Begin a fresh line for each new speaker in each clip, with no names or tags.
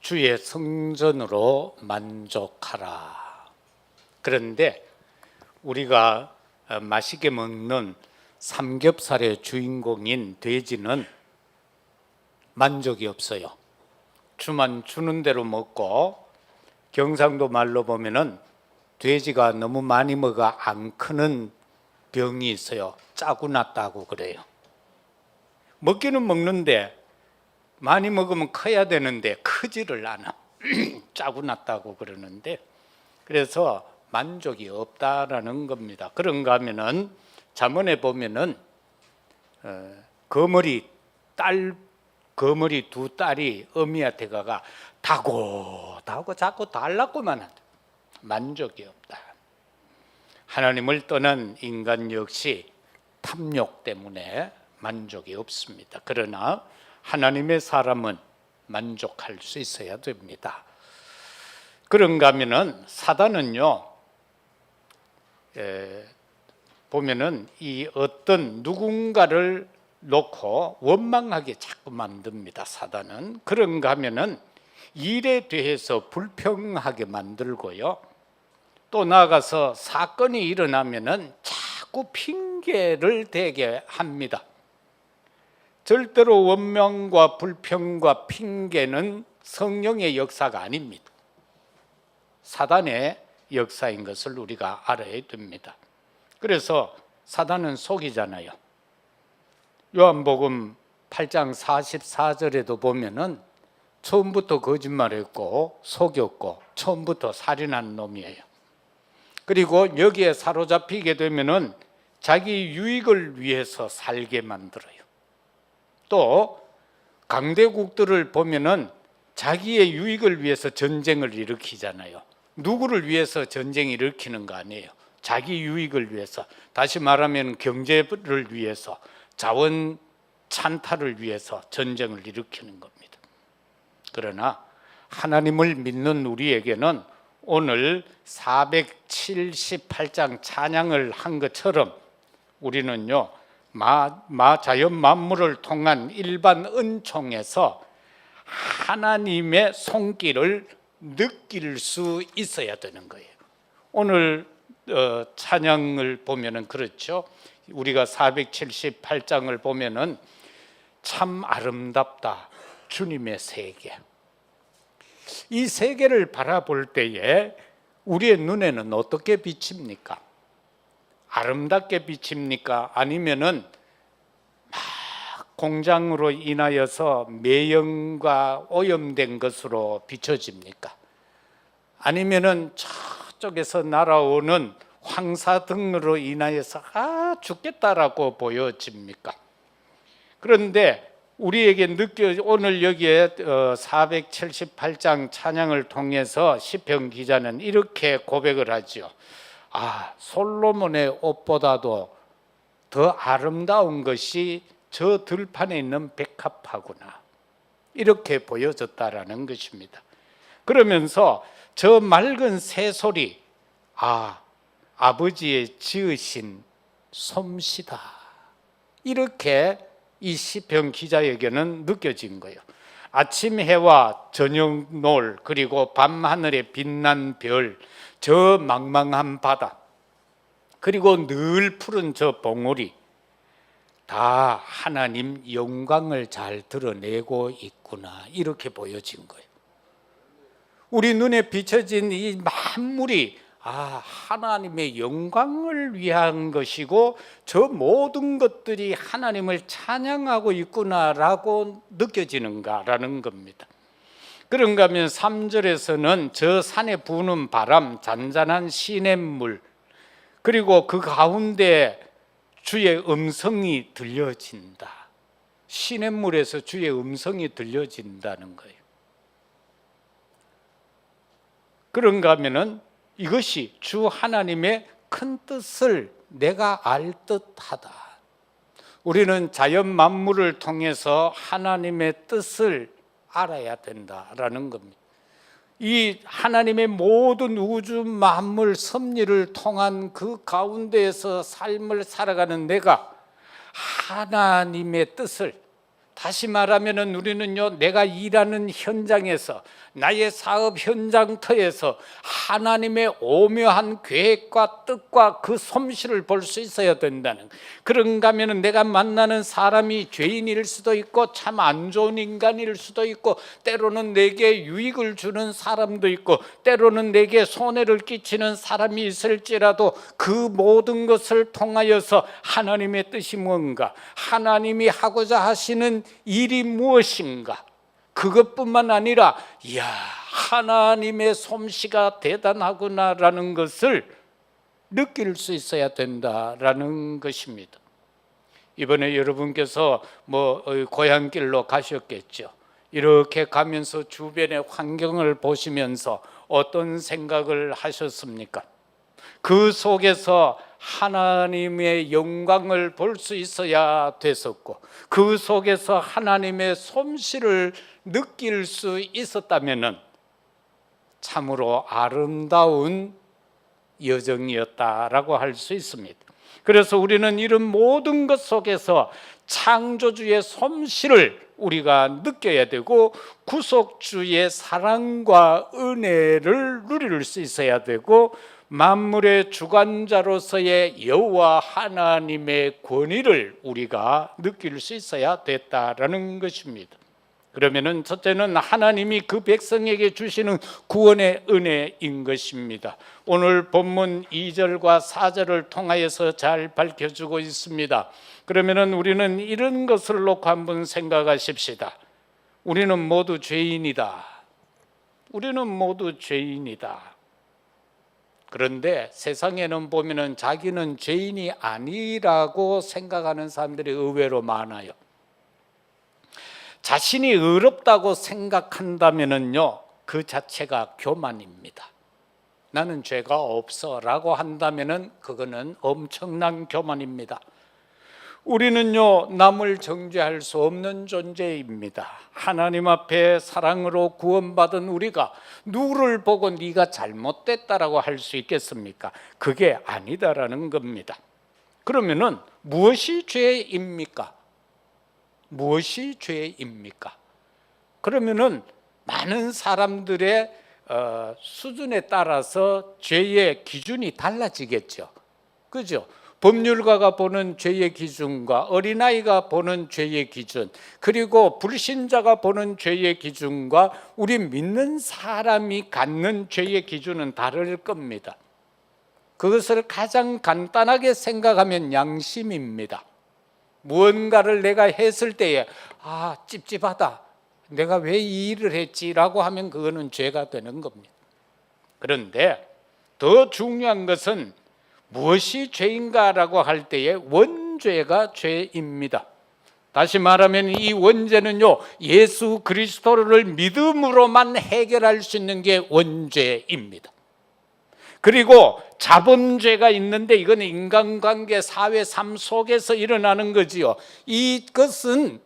주의 성전으로 만족하라. 그런데 우리가 맛있게 먹는 삼겹살의 주인공인 돼지는 만족이 없어요. 주만 주는 대로 먹고, 경상도 말로 보면은 돼지가 너무 많이 먹어 안 크는 병이 있어요. 짜고 났다고 그래요. 먹기는 먹는데 많이 먹으면 커야 되는데 크지를 않아. 짜고 났다고 그러는데, 그래서 만족이 없다라는 겁니다. 그런가 하면은 잠언에 보면은 거머리 두 딸이 어미한테 가가 다고 자꾸 달라고만 한다. 만족이 없다. 하나님을 떠난 인간 역시 탐욕 때문에 만족이 없습니다. 그러나 하나님의 사람은 만족할 수 있어야 됩니다. 그런가 하면은 사단은요, 보면은 이 어떤 누군가를 놓고 원망하게 자꾸 만듭니다. 사단은. 그런가 하면은 일에 대해서 불평하게 만들고요, 또 나아가서 사건이 일어나면은 자꾸 핑계를 대게 합니다. 절대로 원망과 불평과 핑계는 성령의 역사가 아닙니다. 사단의 역사인 것을 우리가 알아야 됩니다. 그래서 사단은 속이잖아요. 요한복음 8장 44절에도 보면은 처음부터 거짓말했고 속였고 처음부터 살인한 놈이에요. 그리고 여기에 사로잡히게 되면은 자기 유익을 위해서 살게 만들어요. 또 강대국들을 보면은 자기의 유익을 위해서 전쟁을 일으키잖아요. 누구를 위해서 전쟁을 일으키는 거 아니에요. 자기 유익을 위해서, 다시 말하면 경제를 위해서, 자원 찬탈을 위해서 전쟁을 일으키는 겁니다. 그러나 하나님을 믿는 우리에게는 오늘 478장 찬양을 한 것처럼 우리는요, 자연 만물을 통한 일반 은총에서 하나님의 손길을 느낄 수 있어야 되는 거예요. 오늘 찬양을 보면은 그렇죠. 우리가 478장을 보면은 참 아름답다 주님의 세계. 이 세계를 바라볼 때에 우리의 눈에는 어떻게 비칩니까? 아름답게 비칩니까? 아니면은 막 공장으로 인하여서 매연과 오염된 것으로 비춰집니까? 아니면은 저쪽에서 날아오는 황사등으로 인하여서 죽겠다라고 보여집니까? 그런데 우리에게 오늘 여기에 478장 찬양을 통해서 시편 기자는 이렇게 고백을 하죠. 솔로몬의 옷보다도 더 아름다운 것이 저 들판에 있는 백합화구나, 이렇게 보여졌다라는 것입니다. 그러면서 저 맑은 새소리, 아버지의 지으신 솜씨다, 이렇게 이 시편 기자에게는 느껴진 거예요. 아침 해와 저녁 노을, 그리고 밤하늘에 빛난 별, 저 망망한 바다, 그리고 늘 푸른 저 봉우리, 다 하나님 영광을 잘 드러내고 있구나, 이렇게 보여진 거예요. 우리 눈에 비춰진 이 만물이 하나님의 영광을 위한 것이고 저 모든 것들이 하나님을 찬양하고 있구나라고 느껴지는가라는 겁니다. 그런가 하면 3절에서는 저 산에 부는 바람, 잔잔한 시냇물, 그리고 그 가운데 주의 음성이 들려진다. 시냇물에서 주의 음성이 들려진다는 거예요. 그런가 하면은 이것이 주 하나님의 큰 뜻을 내가 알 듯하다. 우리는 자연 만물을 통해서 하나님의 뜻을 알아야 된다라는 겁니다. 이 하나님의 모든 우주 만물 섭리를 통한 그 가운데에서 삶을 살아가는 내가 하나님의 뜻을, 다시 말하면 우리는요, 내가 일하는 현장에서, 나의 사업 현장터에서 하나님의 오묘한 계획과 뜻과 그 솜씨를 볼 수 있어야 된다는, 그런가 하면 내가 만나는 사람이 죄인일 수도 있고 참 안 좋은 인간일 수도 있고, 때로는 내게 유익을 주는 사람도 있고, 때로는 내게 손해를 끼치는 사람이 있을지라도 그 모든 것을 통하여서 하나님의 뜻이 뭔가, 하나님이 하고자 하시는 일이 무엇인가, 그것뿐만 아니라 이야, 하나님의 솜씨가 대단하구나라는 것을 느낄 수 있어야 된다라는 것입니다. 이번에 여러분께서 고향길로 가셨겠죠. 이렇게 가면서 주변의 환경을 보시면서 어떤 생각을 하셨습니까? 그 속에서 하나님의 영광을 볼 수 있어야 됐었고, 그 속에서 하나님의 솜씨를 느낄 수 있었다면 참으로 아름다운 여정이었다라고 할 수 있습니다. 그래서 우리는 이런 모든 것 속에서 창조주의 솜씨를 우리가 느껴야 되고, 구속주의 사랑과 은혜를 누릴 수 있어야 되고, 만물의 주관자로서의 여호와 하나님의 권위를 우리가 느낄 수 있어야 됐다라는 것입니다. 그러면은 첫째는 하나님이 그 백성에게 주시는 구원의 은혜인 것입니다. 오늘 본문 2절과 4절을 통하여서 잘 밝혀주고 있습니다. 그러면은 우리는 이런 것을 놓고 한번 생각하십시다. 우리는 모두 죄인이다. 우리는 모두 죄인이다. 그런데 세상에는 보면은 자기는 죄인이 아니라고 생각하는 사람들이 의외로 많아요. 자신이 의롭다고 생각한다면은요, 그 자체가 교만입니다. 나는 죄가 없어라고 한다면은 그거는 엄청난 교만입니다. 우리는요, 남을 정죄할 수 없는 존재입니다. 하나님 앞에 사랑으로 구원받은 우리가 누구를 보고 네가 잘못됐다라고 할 수 있겠습니까? 그게 아니다라는 겁니다. 그러면은 무엇이 죄입니까? 무엇이 죄입니까? 그러면은 많은 사람들의 수준에 따라서 죄의 기준이 달라지겠죠. 그죠? 법률가가 보는 죄의 기준과 어린아이가 보는 죄의 기준, 그리고 불신자가 보는 죄의 기준과 우리 믿는 사람이 갖는 죄의 기준은 다를 겁니다. 그것을 가장 간단하게 생각하면 양심입니다. 무언가를 내가 했을 때에 찝찝하다, 내가 왜 이 일을 했지라고 하면 그거는 죄가 되는 겁니다. 그런데 더 중요한 것은 무엇이 죄인가라고 할 때에 원죄가 죄입니다. 다시 말하면 이 원죄는요, 예수 그리스도를 믿음으로만 해결할 수 있는 게 원죄입니다. 그리고 자범죄가 있는데 이건 인간관계, 사회 삶 속에서 일어나는 거지요. 이것은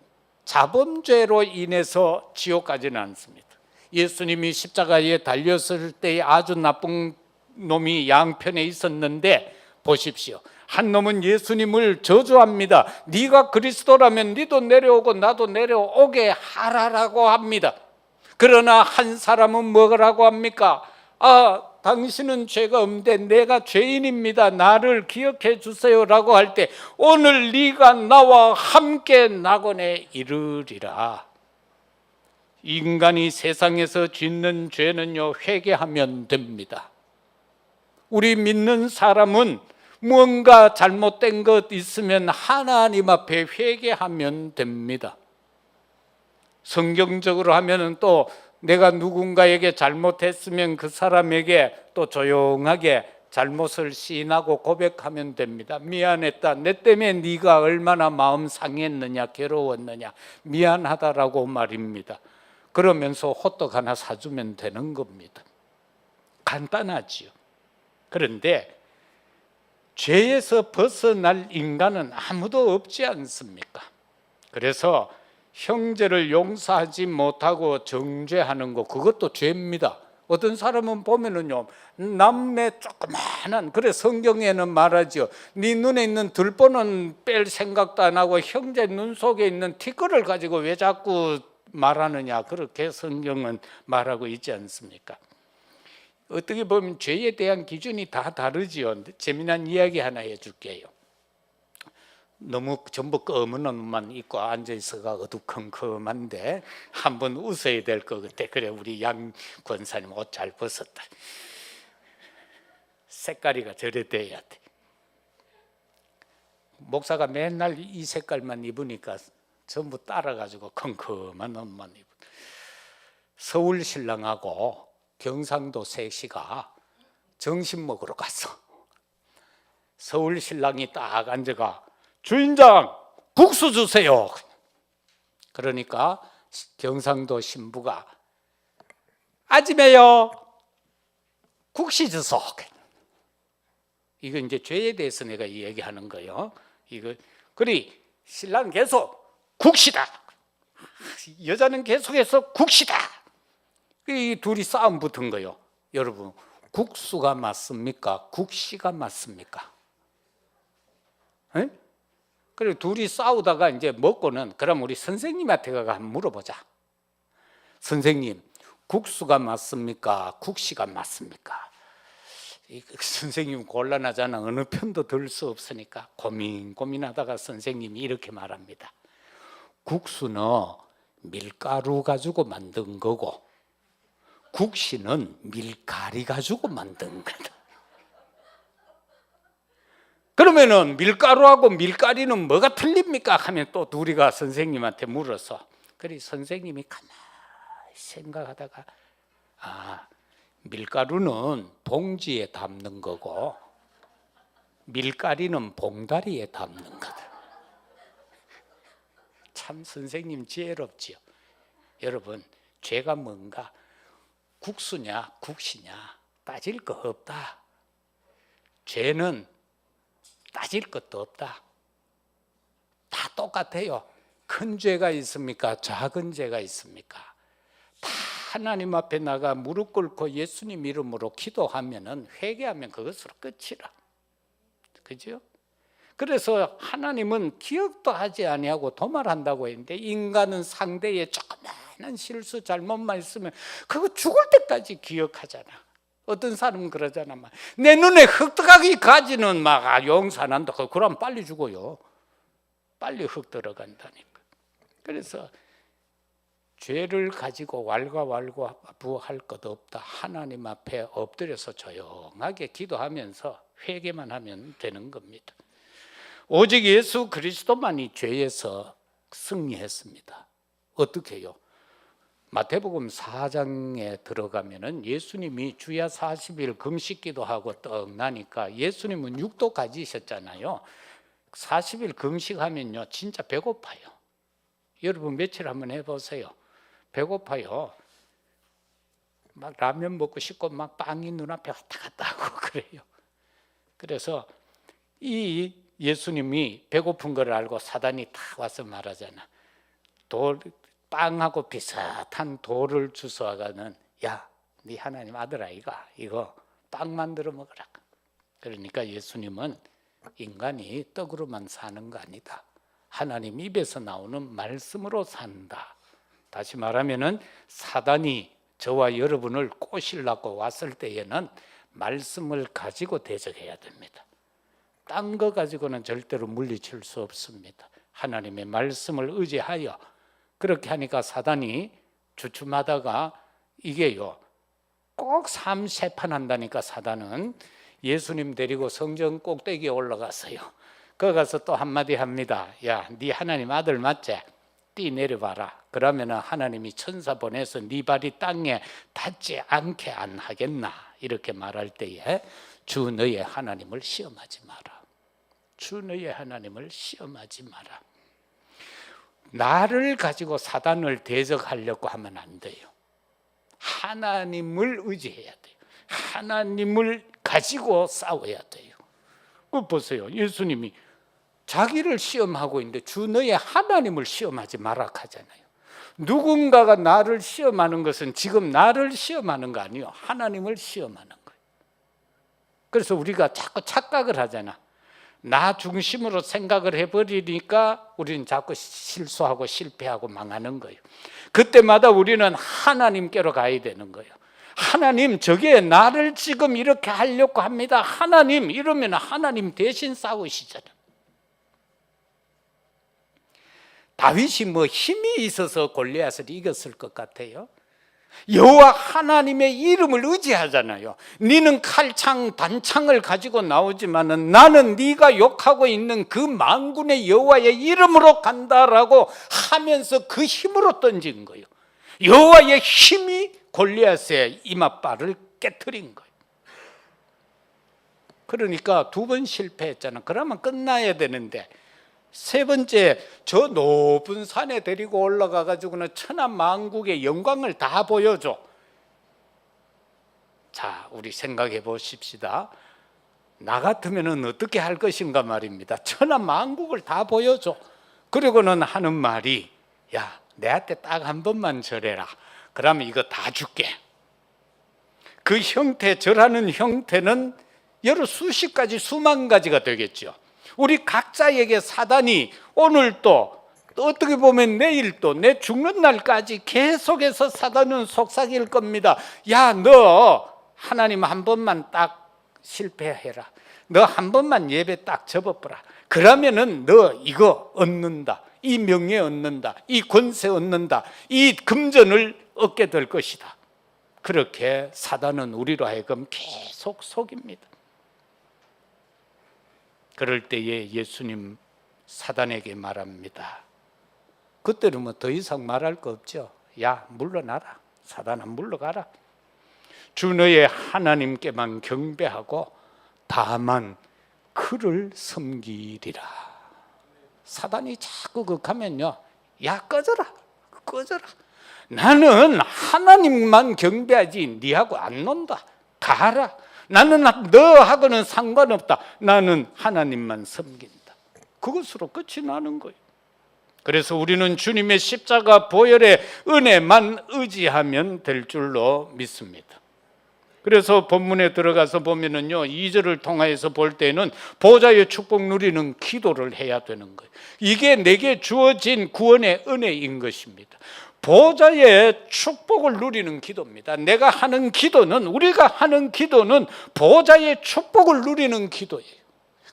자범죄로 인해서 지옥 가지는 않습니다. 예수님이 십자가에 달렸을 때 아주 나쁜 놈이 양편에 있었는데 보십시오. 한 놈은 예수님을 저주합니다. 네가 그리스도라면 네도 내려오고 나도 내려오게 하라라고 합니다. 그러나 한 사람은 뭐라고 합니까? 당신은 죄가 없는데 내가 죄인입니다. 나를 기억해 주세요라고 할 때 오늘 네가 나와 함께 낙원에 이르리라. 인간이 세상에서 짓는 죄는요, 회개하면 됩니다. 우리 믿는 사람은 무언가 잘못된 것 있으면 하나님 앞에 회개하면 됩니다. 성경적으로 하면은 또 내가 누군가에게 잘못했으면 그 사람에게 또 조용하게 잘못을 시인하고 고백하면 됩니다. 미안했다. 내 때문에 네가 얼마나 마음 상했느냐, 괴로웠느냐, 미안하다라고 말입니다. 그러면서 호떡 하나 사주면 되는 겁니다. 간단하지요. 그런데 죄에서 벗어날 인간은 아무도 없지 않습니까? 그래서 형제를 용서하지 못하고 정죄하는 것, 그것도 죄입니다. 어떤 사람은 보면은요, 남매 조그마한, 그래 성경에는 말하죠. 네 눈에 있는 들보는 뺄 생각도 안 하고 형제 눈 속에 있는 티끌을 가지고 왜 자꾸 말하느냐, 그렇게 성경은 말하고 있지 않습니까? 어떻게 보면 죄에 대한 기준이 다 다르지요. 재미난 이야기 하나 해줄게요. 너무 전부 검은 옷만 입고 앉아있어가 어두컴컴한데 한번 웃어야 될 것 같아. 그래, 우리 양 권사님 옷 잘 벗었다. 색깔이가 저래 돼야 돼. 목사가 맨날 이 색깔만 입으니까 전부 따라가지고 컴컴한 옷만 입어. 서울 신랑하고 경상도 셋이가 점심 먹으러 갔어. 서울 신랑이 딱 앉아가, 주인장 국수 주세요. 그러니까 경상도 신부가, 아지매요 국시 주소. 이거 이제 죄에 대해서 내가 얘기하는 거예요. 이거 그리 신랑 계속 국시다, 여자는 계속해서 국시다. 이 둘이 싸움 붙은 거예요. 여러분, 국수가 맞습니까? 국시가 맞습니까? 에? 그리고 둘이 싸우다가 이제 먹고는, 그럼 우리 선생님한테 가서 한번 물어보자. 선생님, 국수가 맞습니까? 국시가 맞습니까? 선생님 곤란하잖아. 어느 편도 들 수 없으니까 고민하다가 선생님이 이렇게 말합니다. 국수는 밀가루 가지고 만든 거고 국시는 밀가리 가지고 만든 거다. 그러면은 밀가루하고 밀가리는 뭐가 틀립니까? 하면 또 둘이가 선생님한테 물어서, 그래 선생님이 가만히 생각하다가, 밀가루는 봉지에 담는 거고 밀가리는 봉다리에 담는 거다. 참 선생님 지혜롭지요. 여러분, 죄가 뭔가 국수냐 국시냐 따질 거 없다. 죄는 따질 것도 없다. 다 똑같아요. 큰 죄가 있습니까? 작은 죄가 있습니까? 다 하나님 앞에 나가 무릎 꿇고 예수님 이름으로 기도하면은, 회개하면 그것으로 끝이라. 그죠? 그래서 하나님은 기억도 하지 아니하고 도말한다고 했는데, 인간은 상대의 조그마한 실수 잘못만 있으면 그거 죽을 때까지 기억하잖아. 어떤 사람은 그러잖아. 내 눈에 흙가기까지는 막 용서 안 한다. 그럼 빨리 죽어요. 빨리 흙 들어간다니까. 그래서 죄를 가지고 왈가왈부할 것 없다. 하나님 앞에 엎드려서 조용하게 기도하면서 회개만 하면 되는 겁니다. 오직 예수 그리스도만이 죄에서 승리했습니다. 어떻게 해요? 마태복음 4장에 들어가면은 예수님이 주야 40일 금식기도 하고 떡 나니까, 예수님은 6도 가지셨잖아요. 40일 금식하면요 진짜 배고파요. 여러분 며칠 한번 해보세요. 배고파요. 막 라면 먹고 싶고 막 빵이 눈앞에 왔다 갔다 하고 그래요. 그래서 이 예수님이 배고픈 걸 알고 사단이 다 와서 말하잖아. 빵하고 비슷한 돌을 주워가는, 야, 네 하나님 아들 아이가, 이거 빵 만들어 먹으라. 그러니까 예수님은 인간이 떡으로만 사는 거 아니다. 하나님 입에서 나오는 말씀으로 산다. 다시 말하면은 사단이 저와 여러분을 꼬시려고 왔을 때에는 말씀을 가지고 대적해야 됩니다. 딴 거 가지고는 절대로 물리칠 수 없습니다. 하나님의 말씀을 의지하여, 그렇게 하니까 사단이 주춤하다가, 이게요 꼭 삼세판한다니까. 사단은 예수님 데리고 성전 꼭대기에 올라갔어요. 거기 가서 또 한마디 합니다. 야, 네 하나님 아들 맞지? 뛰 내려봐라. 그러면 하나님이 천사 보내서 네 발이 땅에 닿지 않게 안 하겠나. 이렇게 말할 때에, 주 너의 하나님을 시험하지 마라. 주 너의 하나님을 시험하지 마라. 나를 가지고 사단을 대적하려고 하면 안 돼요. 하나님을 의지해야 돼요. 하나님을 가지고 싸워야 돼요. 그 보세요. 예수님이 자기를 시험하고 있는데 주 너의 하나님을 시험하지 마라 하잖아요. 누군가가 나를 시험하는 것은 지금 나를 시험하는 거 아니에요. 하나님을 시험하는 거예요. 그래서 우리가 자꾸 착각을 하잖아. 나 중심으로 생각을 해버리니까 우리는 자꾸 실수하고 실패하고 망하는 거예요. 그때마다 우리는 하나님께로 가야 되는 거예요. 하나님, 저게 나를 지금 이렇게 하려고 합니다. 하나님, 이러면 하나님 대신 싸우시잖아요. 다윗이 뭐 힘이 있어서 골리앗을 이겼을 것 같아요? 여호와 하나님의 이름을 의지하잖아요. 너는 칼창 단창을 가지고 나오지만은 나는 네가 욕하고 있는 그 만군의 여호와의 이름으로 간다라고 하면서 그 힘으로 던진 거예요. 여호와의 힘이 골리앗의 이맛발을 깨트린 거예요. 그러니까 2번 실패했잖아. 그러면 끝나야 되는데, 세 번째, 저 높은 산에 데리고 올라가 가지고는 천하 만국의 영광을 다 보여줘. 자, 우리 생각해 보십시다. 나 같으면 어떻게 할 것인가 말입니다. 천하 만국을 다 보여줘. 그리고는 하는 말이, 야, 내한테 딱 한 번만 절해라. 그러면 이거 다 줄게. 그 형태, 절하는 형태는 여러 수십 가지, 수만 가지가 되겠죠. 우리 각자에게 사단이 오늘 또 어떻게 보면 내일 또 내 죽는 날까지 계속해서 사단은 속삭일 겁니다. 야, 너 하나님 한 번만 딱 실패해라. 너 한 번만 예배 딱 접어보라. 그러면은 너 이거 얻는다. 이 명예 얻는다. 이 권세 얻는다. 이 금전을 얻게 될 것이다. 그렇게 사단은 우리로 하여금 계속 속입니다. 그럴 때에 예수님 사단에게 말합니다. 그때는 뭐 더 이상 말할 거 없죠. 야, 물러나라. 사단아, 물러가라. 주 너의 하나님께만 경배하고 다만 그를 섬기리라. 사단이 자꾸 극하면요, 야, 꺼져라. 나는 하나님만 경배하지 니하고 안 논다. 가라. 나는 너하고는 상관없다. 나는 하나님만 섬긴다. 그것으로 끝이 나는 거예요. 그래서 우리는 주님의 십자가 보혈의 은혜만 의지하면 될 줄로 믿습니다. 그래서 본문에 들어가서 보면은요, 2절을 통하여서 볼 때는 보좌의 축복 누리는 기도를 해야 되는 거예요. 이게 내게 주어진 구원의 은혜인 것입니다. 보좌의 축복을 누리는 기도입니다. 내가 하는 기도는, 우리가 하는 기도는 보좌의 축복을 누리는 기도예요.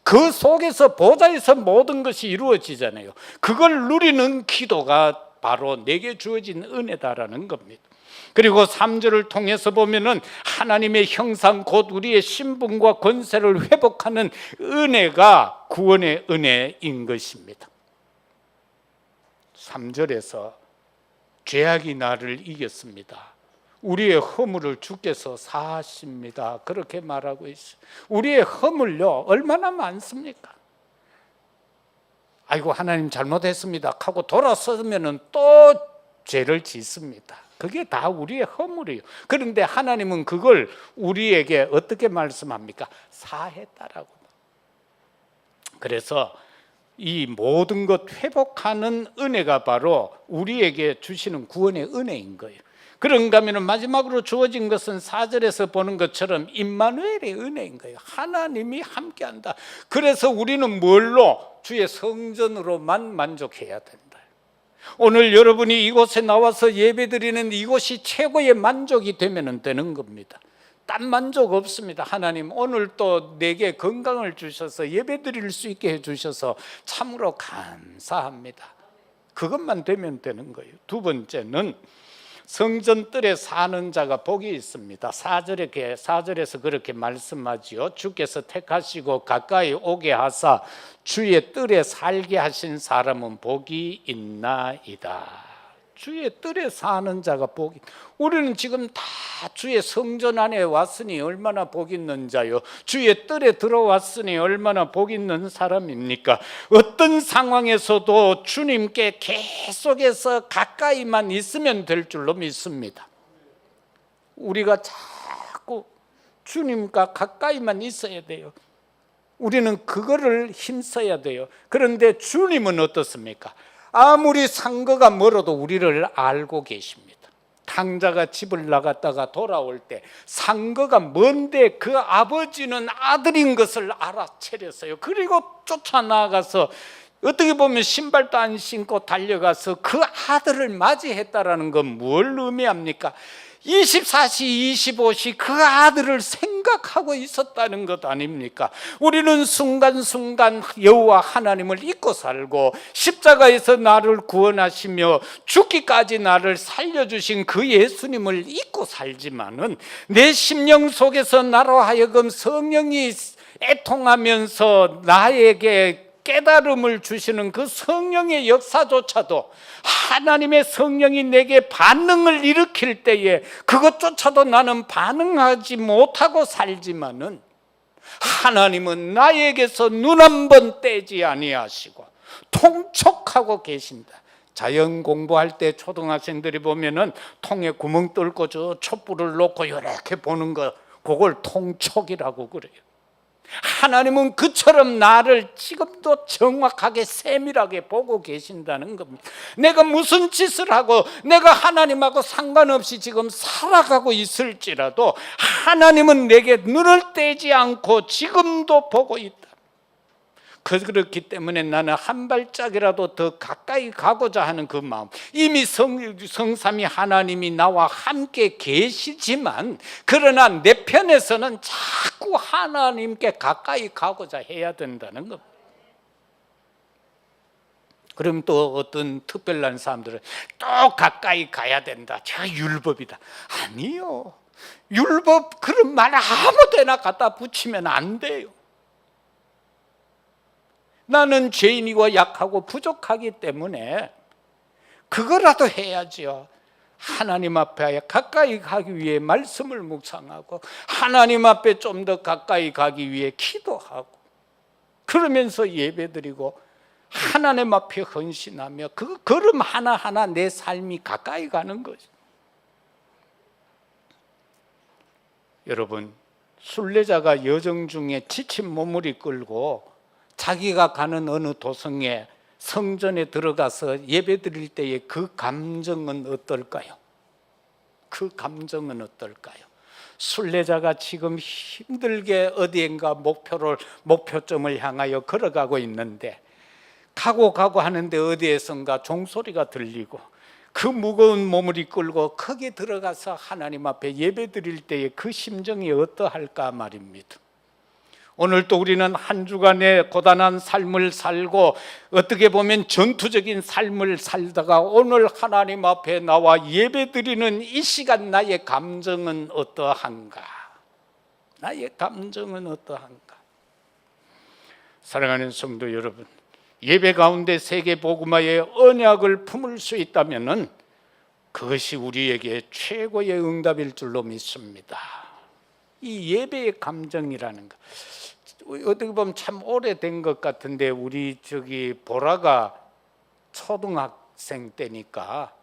그 속에서 보좌에서 모든 것이 이루어지잖아요. 그걸 누리는 기도가 바로 내게 주어진 은혜다라는 겁니다. 그리고 3절을 통해서 보면은 하나님의 형상 곧 우리의 신분과 권세를 회복하는 은혜가 구원의 은혜인 것입니다. 3절에서 죄악이 나를 이겼습니다. 우리의 허물을 주께서 사하십니다. 그렇게 말하고 있어요. 우리의 허물요, 얼마나 많습니까? 아이고, 하나님 잘못했습니다 하고 돌아서면 또 죄를 짓습니다. 그게 다 우리의 허물이에요. 그런데 하나님은 그걸 우리에게 어떻게 말씀합니까? 사했다라고. 그래서 이 모든 것 회복하는 은혜가 바로 우리에게 주시는 구원의 은혜인 거예요. 그런가 하면 마지막으로 주어진 것은 4절에서 보는 것처럼 임마누엘의 은혜인 거예요. 하나님이 함께한다. 그래서 우리는 뭘로? 주의 성전으로만 만족해야 된다. 오늘 여러분이 이곳에 나와서 예배드리는 이곳이 최고의 만족이 되면 되는 겁니다. 딴 만족 없습니다. 하나님, 오늘 또 내게 건강을 주셔서 예배드릴 수 있게 해주셔서 참으로 감사합니다. 그것만 되면 되는 거예요. 두 번째는 성전 뜰에 사는 자가 복이 있습니다. 4절에서 그렇게 말씀하지요. 주께서 택하시고 가까이 오게 하사 주의 뜰에 살게 하신 사람은 복이 있나이다. 주의 뜰에 사는 자가 복이. 우리는 지금 다 주의 성전 안에 왔으니 얼마나 복 있는 자요. 주의 뜰에 들어왔으니 얼마나 복 있는 사람입니까? 어떤 상황에서도 주님께 계속해서 가까이만 있으면 될 줄로 믿습니다. 우리가 자꾸 주님과 가까이만 있어야 돼요. 우리는 그거를 힘써야 돼요. 그런데 주님은 어떻습니까? 아무리 상거가 멀어도 우리를 알고 계십니다. 탕자가 집을 나갔다가 돌아올 때 상거가 먼데 그 아버지는 아들인 것을 알아차렸어요. 그리고 쫓아나가서 어떻게 보면 신발도 안 신고 달려가서 그 아들을 맞이했다라는 건 뭘 의미합니까? 24시 25시 그 아들을 생각하고 있었다는 것 아닙니까? 우리는 순간순간 여호와 하나님을 잊고 살고 십자가에서 나를 구원하시며 죽기까지 나를 살려주신 그 예수님을 잊고 살지만은 내 심령 속에서 나로 하여금 성령이 애통하면서 나에게 깨달음을 주시는 그 성령의 역사조차도 하나님의 성령이 내게 반응을 일으킬 때에 그것조차도 나는 반응하지 못하고 살지만은 하나님은 나에게서 눈 한 번 떼지 아니하시고 통촉하고 계신다. 자연 공부할 때 초등학생들이 보면은 통에 구멍 뚫고 저 촛불을 놓고 이렇게 보는 거, 그걸 통촉이라고 그래요. 하나님은 그처럼 나를 지금도 정확하게 세밀하게 보고 계신다는 겁니다. 내가 무슨 짓을 하고 내가 하나님하고 상관없이 지금 살아가고 있을지라도 하나님은 내게 눈을 떼지 않고 지금도 보고 있다. 그렇기 때문에 나는 한 발짝이라도 더 가까이 가고자 하는 그 마음, 이미 성삼위 하나님이 나와 함께 계시지만 그러나 내 편에서는 자꾸 하나님께 가까이 가고자 해야 된다는 겁니다. 그럼 또 어떤 특별한 사람들은 또 가까이 가야 된다, 저 율법이다. 아니요, 율법 그런 말 아무 데나 갖다 붙이면 안 돼요. 나는 죄인이고 약하고 부족하기 때문에 그거라도 해야지요. 하나님 앞에 가까이 가기 위해 말씀을 묵상하고 하나님 앞에 좀 더 가까이 가기 위해 기도하고 그러면서 예배드리고 하나님 앞에 헌신하며 그 걸음 하나하나 내 삶이 가까이 가는 거죠. 여러분, 순례자가 여정 중에 지친 몸을 이끌고 자기가 가는 어느 도성에 성전에 들어가서 예배드릴 때의 그 감정은 어떨까요? 그 감정은 어떨까요? 순례자가 지금 힘들게 어디엔가 목표점을 향하여 걸어가고 있는데 가고 하는데 어디에선가 종소리가 들리고 그 무거운 몸을 이끌고 거기 들어가서 하나님 앞에 예배드릴 때의 그 심정이 어떠할까 말입니다. 오늘도 우리는 한 주간의 고단한 삶을 살고 어떻게 보면 전투적인 삶을 살다가 오늘 하나님 앞에 나와 예배드리는 이 시간 나의 감정은 어떠한가? 나의 감정은 어떠한가? 사랑하는 성도 여러분, 예배 가운데 세계복음화의 언약을 품을 수 있다면 그것이 우리에게 최고의 응답일 줄로 믿습니다. 이 예배의 감정이라는 것, 어떻게 보면 참 오래된 것 같은데 우리 보라가 초등학생 때니까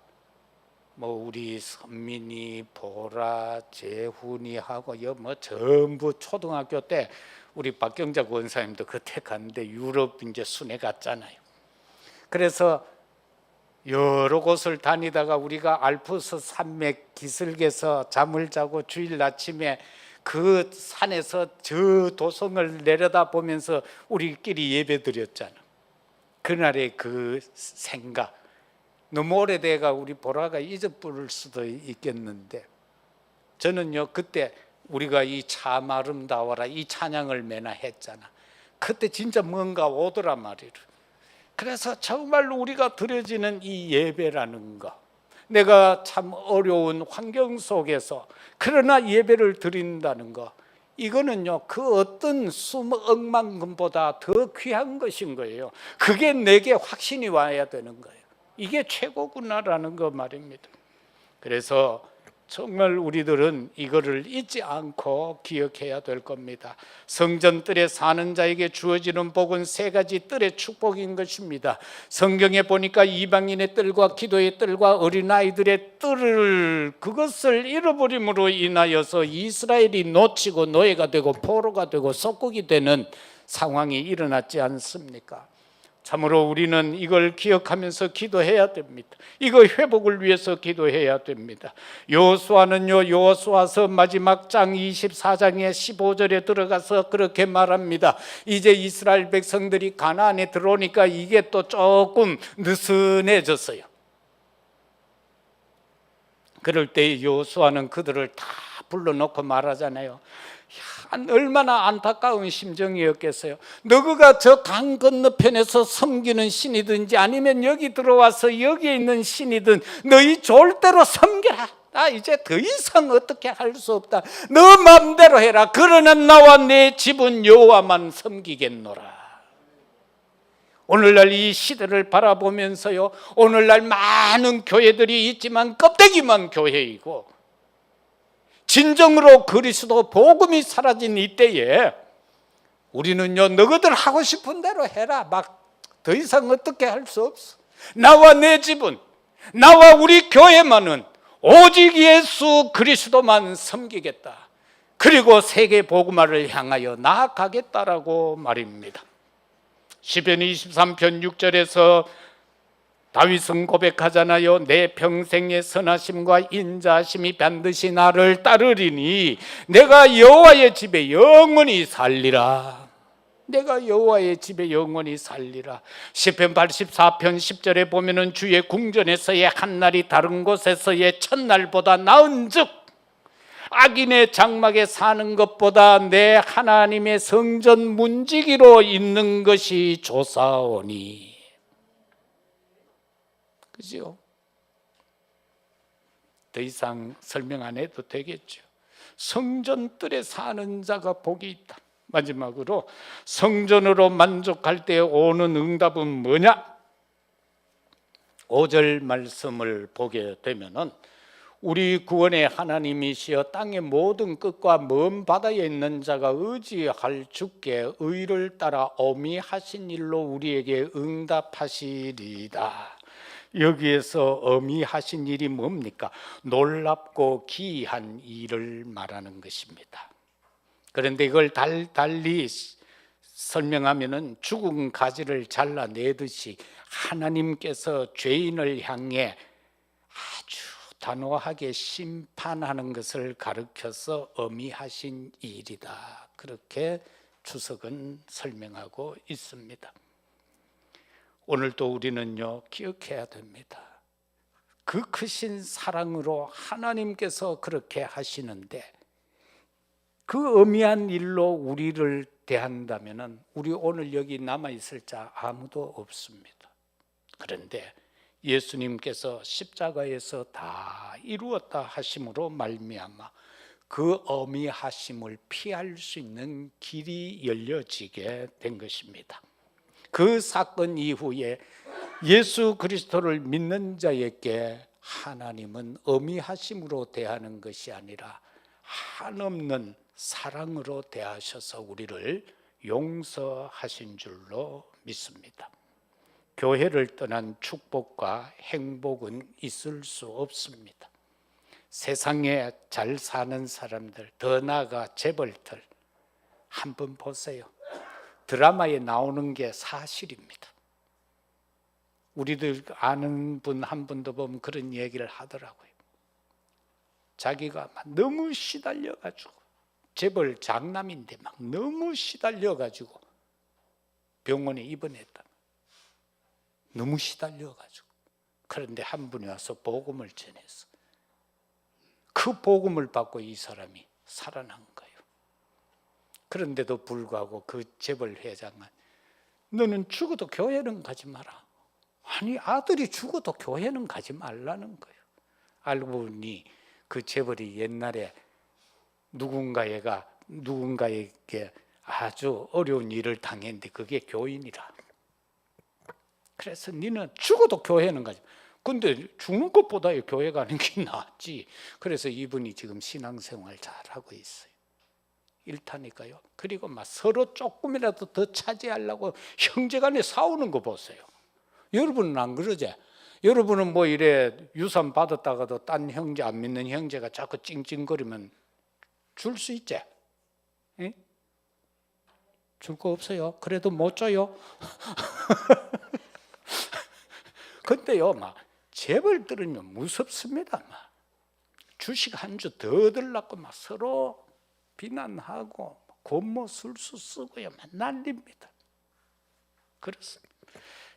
뭐 우리 선민이, 보라, 재훈이 하고 뭐 전부 초등학교 때 우리 박경자 권사님도 그때 갔는데 유럽 이제 순회 갔잖아요. 그래서 여러 곳을 다니다가 우리가 알프스 산맥 기슭에서 잠을 자고 주일 아침에 그 산에서 저 도성을 내려다보면서 우리끼리 예배드렸잖아. 그날의 그 생각, 너무 오래돼가 우리 보라가 잊어버릴 수도 있겠는데 저는요, 그때 우리가 이 참 아름다워라 이 찬양을 매나 했잖아. 그때 진짜 뭔가 오더라 말이야. 그래서 정말로 우리가 드려지는 이 예배라는 거, 내가 참 어려운 환경 속에서 그러나 예배를 드린다는 거, 이거는요 그 어떤 수억만금보다 더 귀한 것인 거예요. 그게 내게 확신이 와야 되는 거예요. 이게 최고구나라는 거 말입니다. 그래서 정말 우리들은 이거를 잊지 않고 기억해야 될 겁니다. 성전 뜰에 사는 자에게 주어지는 복은 세 가지 뜰의 축복인 것입니다. 성경에 보니까 이방인의 뜰과 기도의 뜰과 어린아이들의 뜰을 그것을 잃어버림으로 인하여서 이스라엘이 놓치고 노예가 되고 포로가 되고 속국이 되는 상황이 일어났지 않습니까? 참으로 우리는 이걸 기억하면서 기도해야 됩니다. 이거 회복을 위해서 기도해야 됩니다. 여호수아는요, 여호수아서 마지막 장 24장의 15절에 들어가서 그렇게 말합니다. 이제 이스라엘 백성들이 가나안에 들어오니까 이게 또 조금 느슨해졌어요. 그럴 때 여호수아는 그들을 다 불러놓고 말하잖아요. 얼마나 안타까운 심정이었겠어요. 너희가 저 강 건너편에서 섬기는 신이든지 아니면 여기 들어와서 여기에 있는 신이든 너희 절대로 섬겨라. 나 이제 더 이상 어떻게 할 수 없다. 너 마음대로 해라. 그러나 나와 내 집은 여호와만 섬기겠노라. 오늘날 이 시대를 바라보면서요, 오늘날 많은 교회들이 있지만 껍데기만 교회이고 진정으로 그리스도 복음이 사라진 이때에 우리는요, 너희들 하고 싶은 대로 해라. 막 더 이상 어떻게 할 수 없어. 나와 내 집은, 나와 우리 교회만은 오직 예수 그리스도만 섬기겠다. 그리고 세계 복음화를 향하여 나아가겠다라고 말입니다. 시편 23편 6절에서 다윗은 고백하잖아요. 내 평생의 선하심과 인자하심이 반드시 나를 따르리니 내가 여호와의 집에 영원히 살리라. 내가 여호와의 집에 영원히 살리라. 시편 84편 10절에 보면은 주의 궁전에서의 한날이 다른 곳에서의 첫날보다 나은즉 악인의 장막에 사는 것보다 내 하나님의 성전 문지기로 있는 것이 좋사오니. 그죠? 더 이상 설명 안 해도 되겠죠. 성전 뜰에 사는 자가 복이 있다. 마지막으로 성전으로 만족할 때 오는 응답은 뭐냐? 5절 말씀을 보게 되면은 우리 구원의 하나님이시여 땅의 모든 끝과 먼 바다에 있는 자가 의지할 주께 의를 따라 어미하신 일로 우리에게 응답하시리다. 여기에서 어미하신 일이 뭡니까? 놀랍고 기이한 일을 말하는 것입니다. 그런데 이걸 달리 설명하면은 죽은 가지를 잘라내듯이 하나님께서 죄인을 향해 아주 단호하게 심판하는 것을 가르쳐서 어미하신 일이다. 그렇게 주석은 설명하고 있습니다. 오늘도 우리는요, 기억해야 됩니다. 그 크신 사랑으로 하나님께서 그렇게 하시는데 그 어미한 일로 우리를 대한다면 우리 오늘 여기 남아있을 자 아무도 없습니다. 그런데 예수님께서 십자가에서 다 이루었다 하심으로 말미암아 그 어미하심을 피할 수 있는 길이 열려지게 된 것입니다. 그 사건 이후에 예수 그리스도를 믿는 자에게 하나님은 어미하심으로 대하는 것이 아니라 한없는 사랑으로 대하셔서 우리를 용서하신 줄로 믿습니다. 교회를 떠난 축복과 행복은 있을 수 없습니다. 세상에 잘 사는 사람들, 더 나아가 재벌들 한번 보세요. 드라마에 나오는 게 사실입니다. 우리들 아는 분 한 분도 보면 그런 얘기를 하더라고요. 자기가 막 너무 시달려가지고 재벌 장남인데 막 너무 시달려가지고 병원에 입원했다. 너무 시달려가지고. 그런데 한 분이 와서 복음을 전했어. 그 복음을 받고 이 사람이 살아난 거예요. 그런데도 불구하고 그 재벌 회장은 너는 죽어도 교회는 가지 마라. 아니 아들이 죽어도 교회는 가지 말라는 거예요. 알고 보니 그 재벌이 옛날에 누군가에게 아주 어려운 일을 당했는데 그게 교인이라. 그래서 너는 죽어도 교회는 가지. 근데 죽는 것보다 교회 가는 게 낫지. 그래서 이분이 지금 신앙생활 잘하고 있어요. 일타니까요. 그리고 막 서로 조금이라도 더 차지하려고 형제간에 싸우는 거 보세요. 여러분은 안 그러지? 여러분은 뭐 이래 유산 받았다가도 딴 형제 안 믿는 형제가 자꾸 찡찡거리면 줄 수 있지? 응? 줄 거 없어요. 그래도 못 줘요. 근데요, 막 재벌 들으면 무섭습니다. 막 주식 한 주 더 얻으려고 막 서로 비난하고 권모술수 쓰고요, 막 난립니다. 그렇습니다.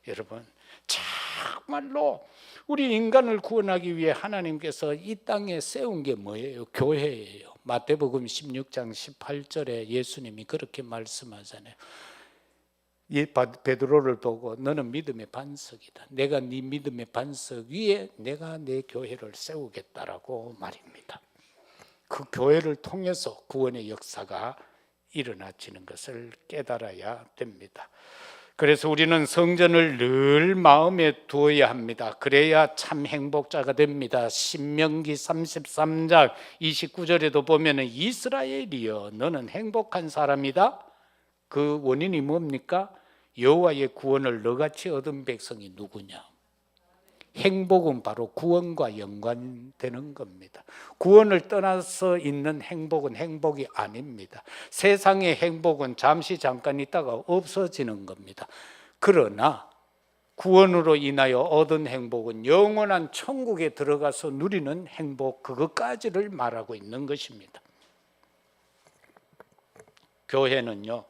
여러분, 정말로 우리 인간을 구원하기 위해 하나님께서 이 땅에 세운 게 뭐예요? 교회예요. 마태복음 16장 18절에 예수님이 그렇게 말씀하잖아요. 베드로를 보고 너는 믿음의 반석이다. 내가 네 믿음의 반석 위에 내가 내 교회를 세우겠다라고 말입니다. 그 교회를 통해서 구원의 역사가 일어나지는 것을 깨달아야 됩니다. 그래서 우리는 성전을 늘 마음에 두어야 합니다. 그래야 참 행복자가 됩니다. 신명기 33장 29절에도 보면 이스라엘이여 너는 행복한 사람이다. 그 원인이 뭡니까? 여호와의 구원을 너같이 얻은 백성이 누구냐? 행복은 바로 구원과 연관되는 겁니다. 구원을 떠나서 있는 행복은 행복이 아닙니다. 세상의 행복은 잠시 잠깐 있다가 없어지는 겁니다. 그러나 구원으로 인하여 얻은 행복은 영원한 천국에 들어가서 누리는 행복, 그것까지를 말하고 있는 것입니다. 교회는요,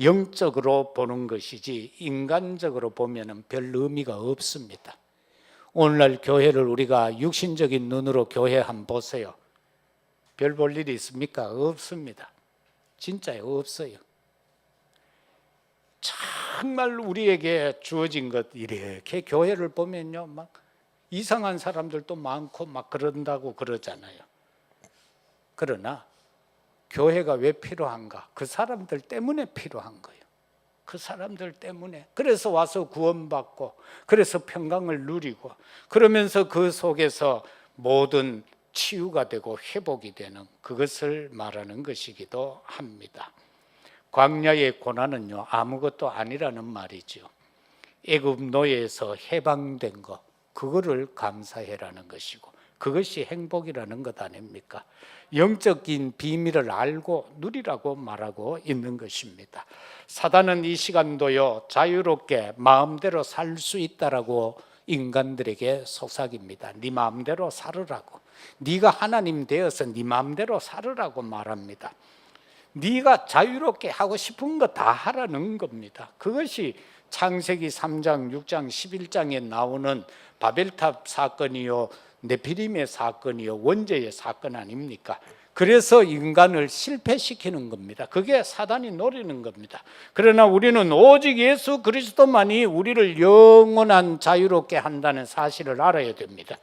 영적으로 보는 것이지 인간적으로 보면 별 의미가 없습니다. 오늘날 교회를 우리가 육신적인 눈으로 교회 한번 보세요. 별 볼 일이 있습니까? 없습니다. 진짜요, 없어요. 정말 우리에게 주어진 것 이렇게 교회를 보면요, 막 이상한 사람들도 많고 막 그런다고 그러잖아요. 그러나 교회가 왜 필요한가? 그 사람들 때문에 필요한 거예요. 그 사람들 때문에. 그래서 와서 구원받고, 그래서 평강을 누리고, 그러면서 그 속에서 모든 치유가 되고 회복이 되는 그것을 말하는 것이기도 합니다. 광야의 고난은요, 아무것도 아니라는 말이죠. 애굽 노예에서 해방된 것, 그거를 감사해라는 것이고, 그것이 행복이라는 것 아닙니까? 영적인 비밀을 알고 누리라고 말하고 있는 것입니다. 사단은 이 시간도요, 자유롭게 마음대로 살 수 있다라고 인간들에게 속삭입니다. 네 마음대로 살으라고. 네가 하나님 되어서 네 마음대로 살으라고 말합니다. 네가 자유롭게 하고 싶은 거 다 하라는 겁니다. 그것이 창세기 3장, 6장, 11장에 나오는 바벨탑 사건이요, 네피림의 사건이요, 원죄의 사건 아닙니까? 그래서 인간을 실패시키는 겁니다. 그게 사단이 노리는 겁니다. 그러나 우리는 오직 예수 그리스도만이 우리를 영원한 자유롭게 한다는 사실을 알아야 됩니다.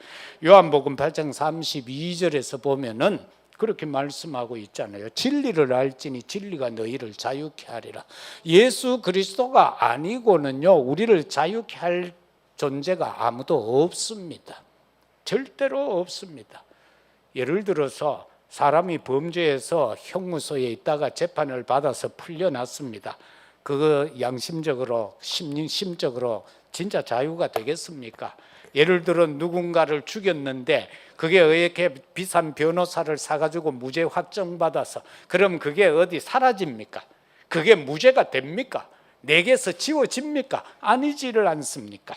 요한복음 8장 32절에서 보면은 그렇게 말씀하고 있잖아요. 진리를 알지니 진리가 너희를 자유케 하리라. 예수 그리스도가 아니고는요, 우리를 자유케 할 존재가 아무도 없습니다. 절대로 없습니다. 예를 들어서 사람이 범죄해서 형무소에 있다가 재판을 받아서 풀려났습니다. 그거 양심적으로, 심적으로 진짜 자유가 되겠습니까? 예를 들어 누군가를 죽였는데 그게 이렇게 비싼 변호사를 사가지고 무죄 확정받아서, 그럼 그게 어디 사라집니까? 그게 무죄가 됩니까? 내게서 지워집니까? 아니지를 않습니까?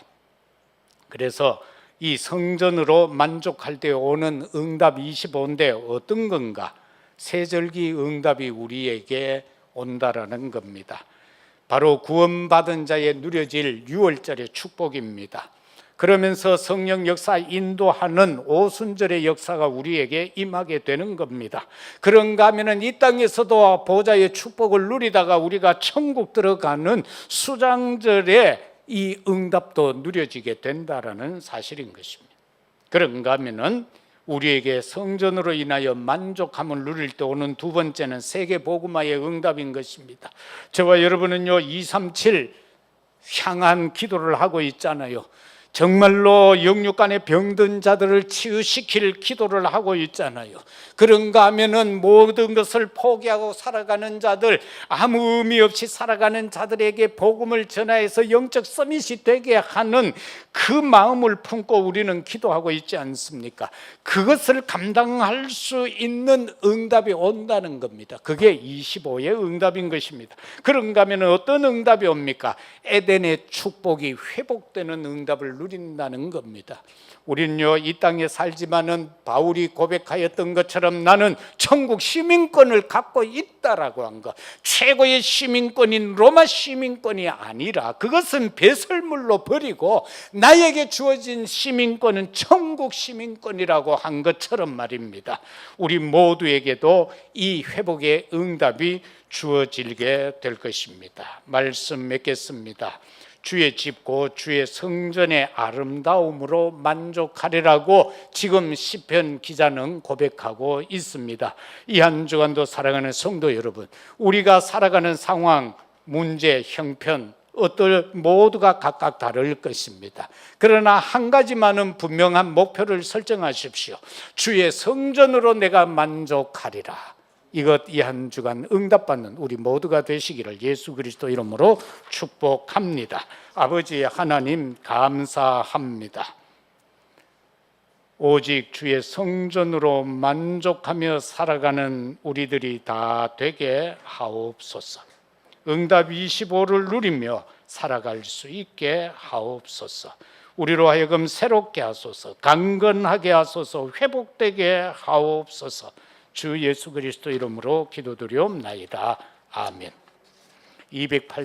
그래서 이 성전으로 만족할 때 오는 응답 25인데 어떤 건가? 세절기 응답이 우리에게 온다라는 겁니다. 바로 구원받은 자에 누려질 6월절의 축복입니다. 그러면서 성령 역사 인도하는 오순절의 역사가 우리에게 임하게 되는 겁니다. 그런가 하면 이 땅에서도 보좌의 축복을 누리다가 우리가 천국 들어가는 수장절에 이 응답도 누려지게 된다라는 사실인 것입니다. 그런가 하면은 우리에게 성전으로 인하여 만족함을 누릴 때 오는 두 번째는 세계 복음화의 응답인 것입니다. 저와 여러분은요 237 향한 기도를 하고 있잖아요. 정말로 영육간에 병든 자들을 치유시킬 기도를 하고 있잖아요. 그런가 하면은 모든 것을 포기하고 살아가는 자들, 아무 의미 없이 살아가는 자들에게 복음을 전하여서 영적 서밋이 되게 하는 그 마음을 품고 우리는 기도하고 있지 않습니까? 그것을 감당할 수 있는 응답이 온다는 겁니다. 그게 25의 응답인 것입니다. 그런가 하면 어떤 응답이 옵니까? 에덴의 축복이 회복되는 응답을 누린다는 겁니다. 우리는요, 이 땅에 살지만은 바울이 고백하였던 것처럼 나는 천국 시민권을 갖고 있다라고 한 것, 최고의 시민권인 로마 시민권이 아니라 그것은 배설물로 버리고 나에게 주어진 시민권은 천국 시민권이라고 한 것처럼 말입니다. 우리 모두에게도 이 회복의 응답이 주어지게 될 것입니다. 말씀 맺겠습니다. 주의 집고 주의 성전의 아름다움으로 만족하리라고 지금 시편 기자는 고백하고 있습니다. 이 한 주간도 사랑하는 성도 여러분, 우리가 살아가는 상황, 문제, 형편 모두가 각각 다를 것입니다. 그러나 한 가지만은 분명한 목표를 설정하십시오. 주의 성전으로 내가 만족하리라. 이것 이 한 주간 응답받는 우리 모두가 되시기를 예수 그리스도 이름으로 축복합니다. 아버지 하나님 감사합니다. 오직 주의 성전으로 만족하며 살아가는 우리들이 다 되게 하옵소서. 응답 25를 누리며 살아갈 수 있게 하옵소서. 우리로 하여금 새롭게 하소서, 강건하게 하소서, 회복되게 하옵소서. 주 예수 그리스도 이름으로 기도드리옵나이다. 아멘. 208